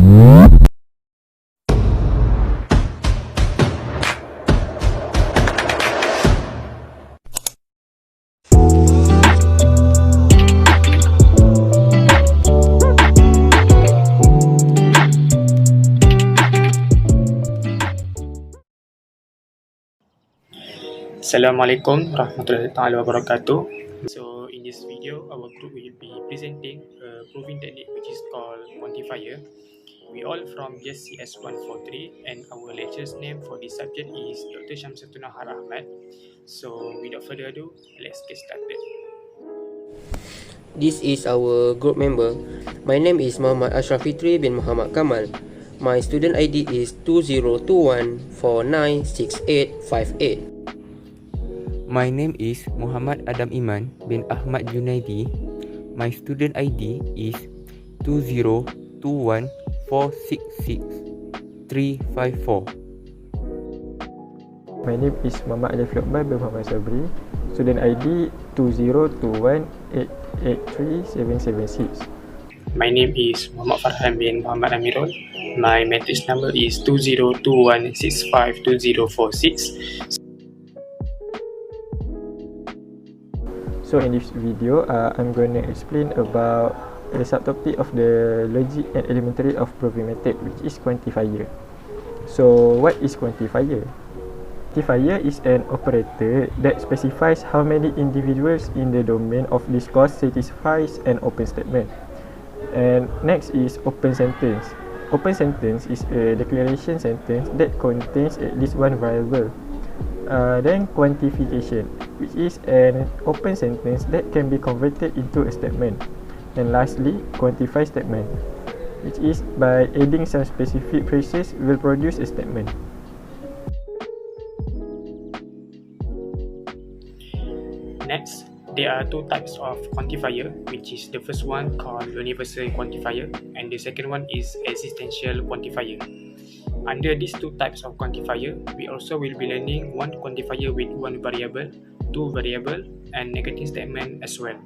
Assalamualaikum warahmatullahi wabarakatuh. So in this video, our group will be presenting a proving technique which is called Quantifier. We all from JCS 143 and our lecture's name for this subject is Dr. Syamsuddin Ahmad. So without further ado, let's get started. This is our group member. My name is Muhammad Ashraf Fitri bin Muhammad Kamal. My student ID is 2021496858. My name is Muhammad Adam Iman bin Ahmad Junaidi. My student ID is 2021466354. My name is Muhammad Alif Lokman bin Muhammad Sabri. Student ID 2021883776. My name is Muhammad Farhan bin Muhammad Amirul. My matrix number is 2021652046. So in this video, I'm going to explain about the subtopic of the logic and elementary of proving method, which is quantifier. So what is quantifier? Quantifier is an operator that specifies how many individuals in the domain of discourse satisfies an open statement. And next is open sentence. Open sentence is a declaration sentence that contains at least one variable. Then quantification, which is an open sentence that can be converted into a statement. And lastly, quantify statement, which is by adding some specific phrases will produce a statement. Next, there are two types of quantifier, which is the first one called universal quantifier and the second one is existential quantifier. Under these two types of quantifier, we also will be learning one quantifier with one variable, two variable, and negative statement as well.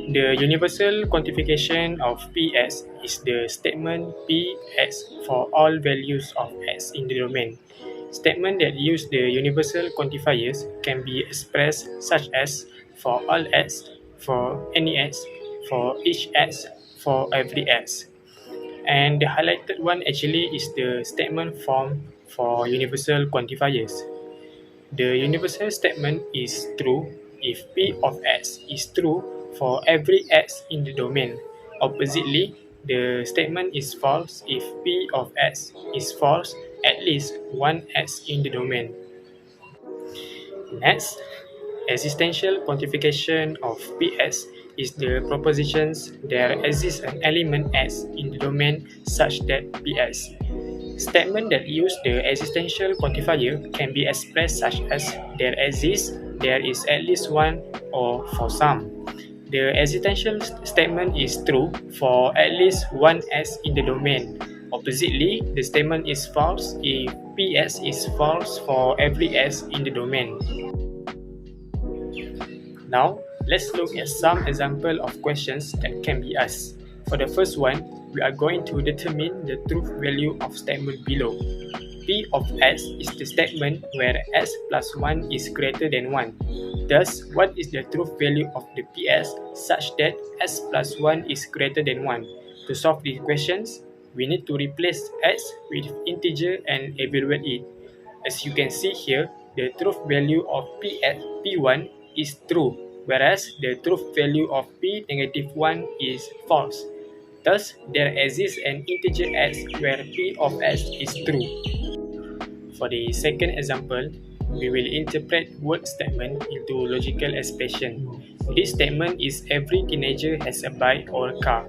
The universal quantification of Ps is the statement Ps for all values of s in the domain. Statements that use the universal quantifiers can be expressed such as for all s, for any s, for each s, for every s. And the highlighted one actually is the statement form for universal quantifiers. The universal statement is true if P of s is true for every s in the domain. Oppositely, the statement is false if P of s is false at least one s in the domain. Next, existential quantification of Ps is the propositions there exists an element S in the domain such that Ps. Statements that use the existential quantifier can be expressed such as there exists, there is at least one, or for some. The existential statement is true for at least one S in the domain. Oppositely, the statement is false if Ps is false for every S in the domain. Now, let's look at some example of questions that can be asked. For the first one, we are going to determine the truth value of statement below. P of s is the statement where s plus 1 is greater than 1. Thus, what is the truth value of the Ps such that s plus 1 is greater than 1? To solve these questions, we need to replace s with integer and evaluate it. As you can see here, the truth value of P1 is true, whereas the truth value of P negative 1 is false. Thus, there exists an integer s where P of s is true. For the second example, we will interpret word statement into logical expression. This statement is every teenager has a bike or a car.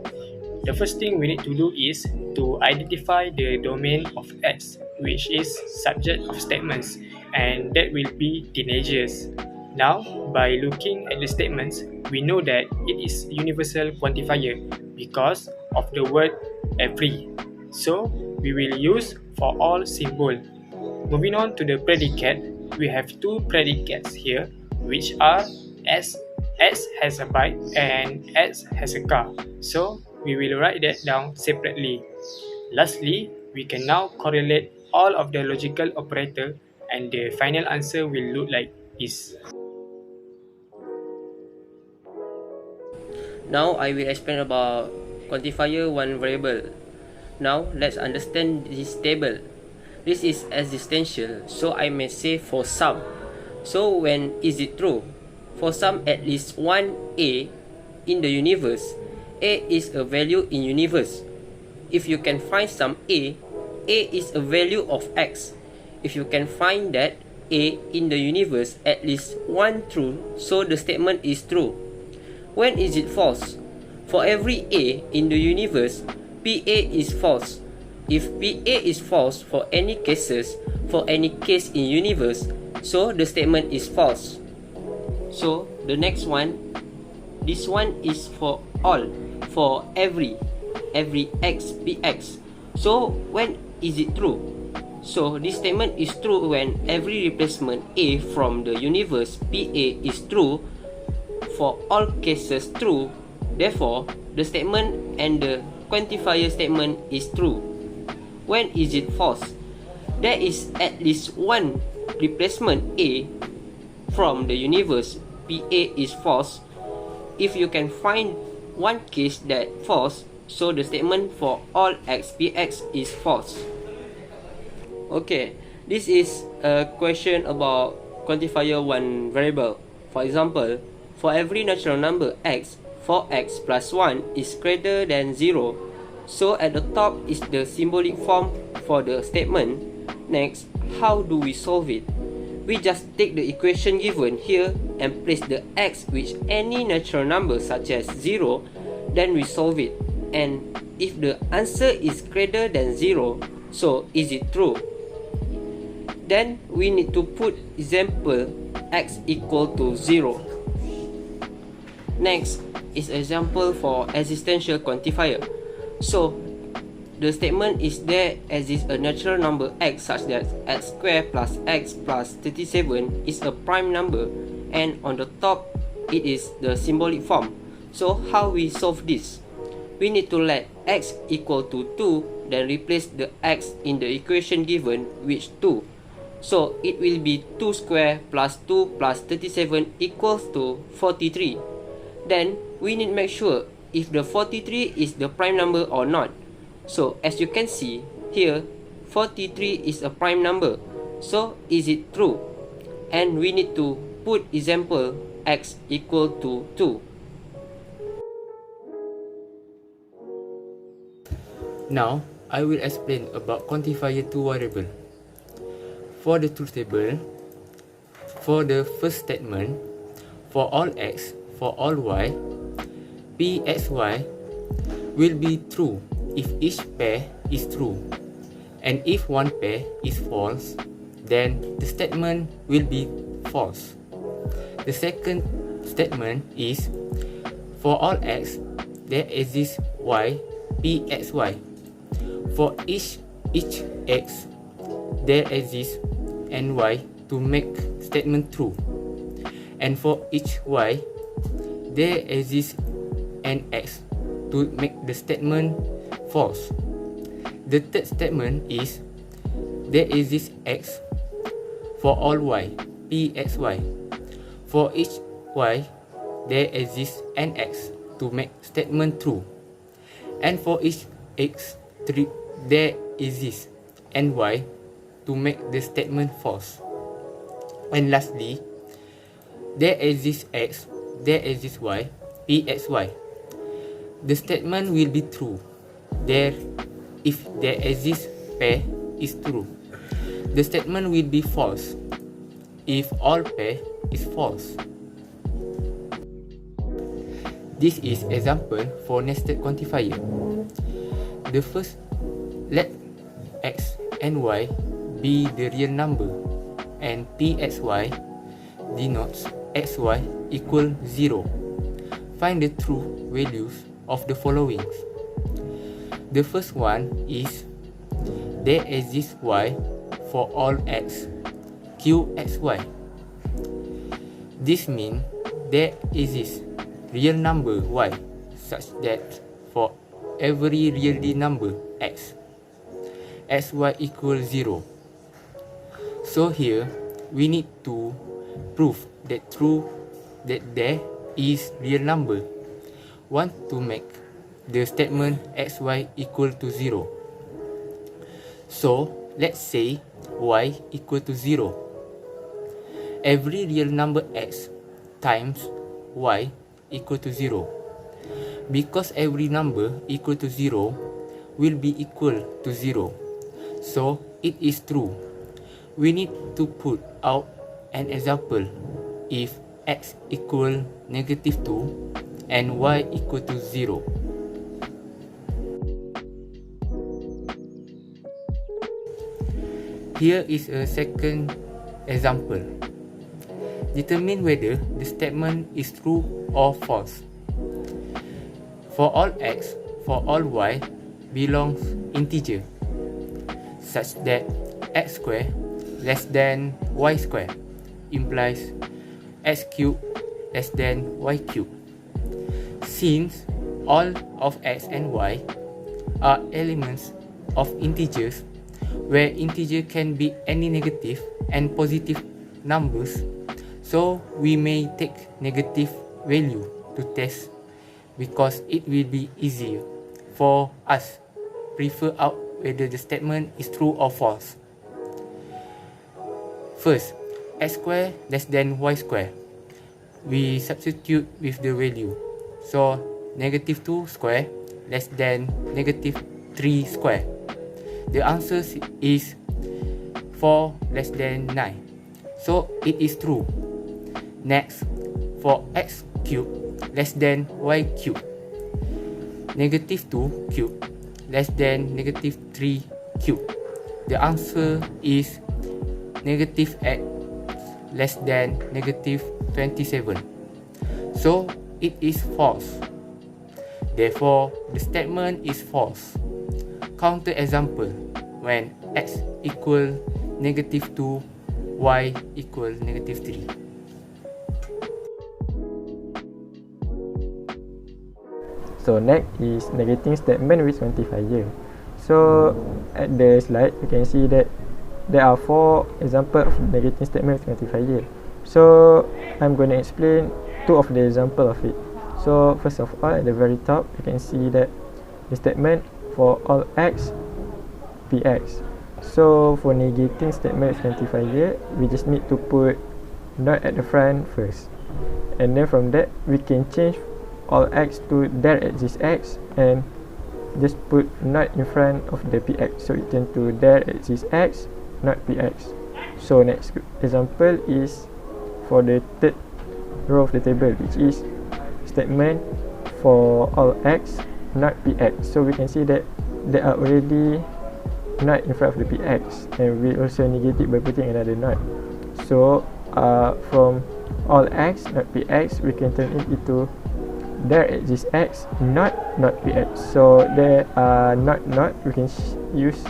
The first thing we need to do is to identify the domain of s, which is subject of statements, and that will be teenagers. Now, by looking at the statements, we know that it is universal quantifier because of the word every. So, we will use for all symbol. Moving on to the predicate, we have two predicates here, which are s has a bike and s has a car. So, we will write that down separately. Lastly, we can now correlate all of the logical operator and the final answer will look like this. Now I will explain about quantifier one variable. Now let's understand this table. This is existential, so I may say for some. So when is it true? For some at least one A in the universe, A is a value in universe. If you can find some A is a value of X. If you can find that A in the universe at least one true, so the statement is true. When is it false? For every A in the universe, PA is false. If PA is false for any cases, for any case in universe, so the statement is false. So the next one, this one is for all, for every X PX. So when is it true? So this statement is true when every replacement A from the universe PA is true, for all cases true. Therefore, the statement and the quantifier statement is true. When is it false? There is at least one replacement A from the universe PA is false. If you can find one case that false, so the statement for all X PX is false. Okay, this is a question about quantifier one variable. For example, for every natural number X, 4x plus 1 is greater than 0. So at the top is the symbolic form for the statement. Next, how do we solve it? We just take the equation given here and place the x with any natural number such as 0, then we solve it. And if the answer is greater than 0, so is it true? Then we need to put example x equal to 0. Next is example for existential quantifier. So the statement is there exists a natural number x such that x squared plus x plus 37 is a prime number, and on the top it is the symbolic form. So how we solve this? We need to let x equal to 2, then replace the x in the equation given with 2. So it will be 2 squared plus 2 plus 37 equals to 43. Then we need to make sure if the 43 is the prime number or not. So as you can see here, 43 is a prime number. So is it true? And we need to put example x equal to 2. Now, I will explain about quantifier two variable. For the truth table, for the first statement, for all x, for all y, pxy will be true if each pair is true, and if one pair is false, then the statement will be false. The second statement is for all x, there exists y, pxy. For each x, there exists ny to make statement true, and for each y, there exists nx to make the statement false. The third statement is there exists x for all y, pxy. For each y, there exists nx to make statement true, and for each x, there exists ny to make the statement false. And lastly, there exists x, there exists y, pxy. The statement will be true there if there exists pair is true. The statement will be false if all pair is false. This is example for nested quantifier. The first, let x and y be the real number, and pxy denotes xy equal 0. Find the true values of the following. The first one is there exists y for all x, qxy. This means there exists real number y such that for every real number x, xy equals 0. So here we need to prove that there is real number. Want to make the statement xy equal to 0. So let's say y equal to 0. Every real number x times y equal to 0. Because every number equal to 0 will be equal to 0. So it is true. We need to put out an example if x equal -2 and y equal to 0. Here is a second example. Determine whether the statement is true or false. For all x, for all y belongs integer, such that x squared less than y squared implies x cubed less than y cubed. Since all of x and y are elements of integers, where integer can be any negative and positive numbers, so we may take negative value to test because it will be easier for us figure out whether the statement is true or false. First, x squared less than y squared. We substitute with the value. So, -2 square less than -3 square. The answer is 4 less than 9. So, it is true. Next, for x cubed less than y cubed. -2 cubed less than -3 cubed. The answer is -x less than -27. So it is false. Therefore, the statement is false. Counter example when x equal -2, y equal -3. So next is negating statement with quantifier. So at the slide you can see that there are 4 examples of negating statement with quantifier. So I'm going to explain 2 of the example of it. So first of all, at the very top you can see that the statement for all x px. So for negating statement with quantifier, we just need to put not at the front first, and then from that we can change all x to there exists x and just put not in front of the px, so it turns to there exists x, not px. So next example is for the third row of the table, which is statement for all x not px. So we can see that they are already not in front of the px, and we also negate it by putting another not. So from all x not px, we can turn it into there exists x not px. So there are not, we can use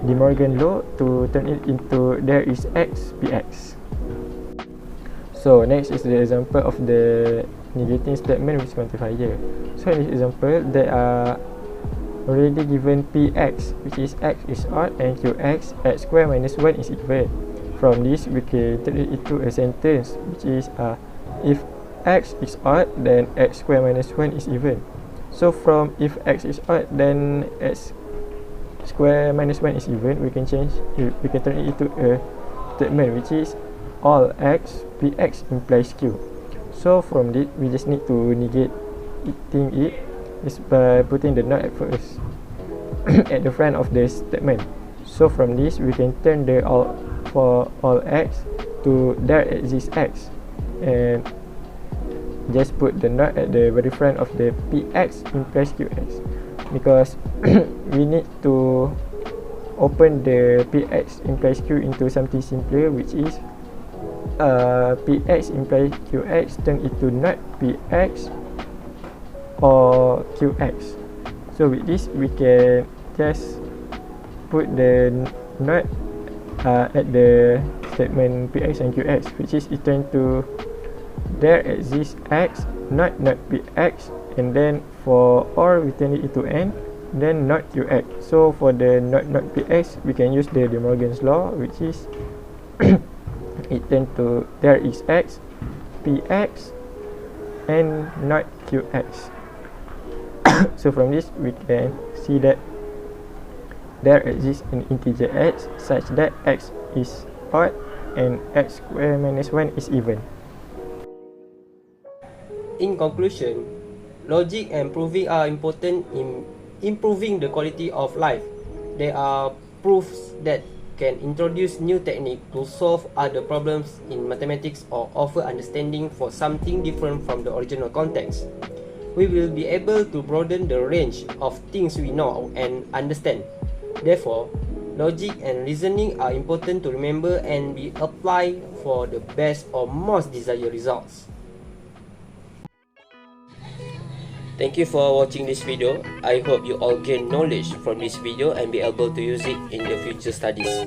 De Morgan law to turn it into there is x px. So next is the example of the negating statement with quantifier. So in this example, there are already given px, which is x is odd, and qx x square minus 1 is even. From this we can turn it into a sentence, which is if x is odd, then x square minus 1 is even. So from if x is odd, then x square minus 1 is even, we can turn it into a statement, which is all x px implies q. So from this we just need to negate it is by putting the not at first at the front of the statement. So from this we can turn the all for all x to there exists x, and just put the not at the very front of the px implies qx, because we need to open the px implies q into something simpler, which is px implies qx turn into not px or qx. So with this we can just put the not at the statement px and qx, which is equal to there exists x not px, and then for OR we turn it into N, then not QX. So for the not PX, we can use the De Morgan's law, which is it turn to there is X, PX, and not QX. So from this we can see that there exists an integer x such that x is odd and x squared minus 1 is even. In conclusion, logic and proving are important in improving the quality of life. They are proofs that can introduce new techniques to solve other problems in mathematics or offer understanding for something different from the original context. We will be able to broaden the range of things we know and understand. Therefore, logic and reasoning are important to remember and be applied for the best or most desired results. Thank you for watching this video. I hope you all gain knowledge from this video and be able to use it in your future studies.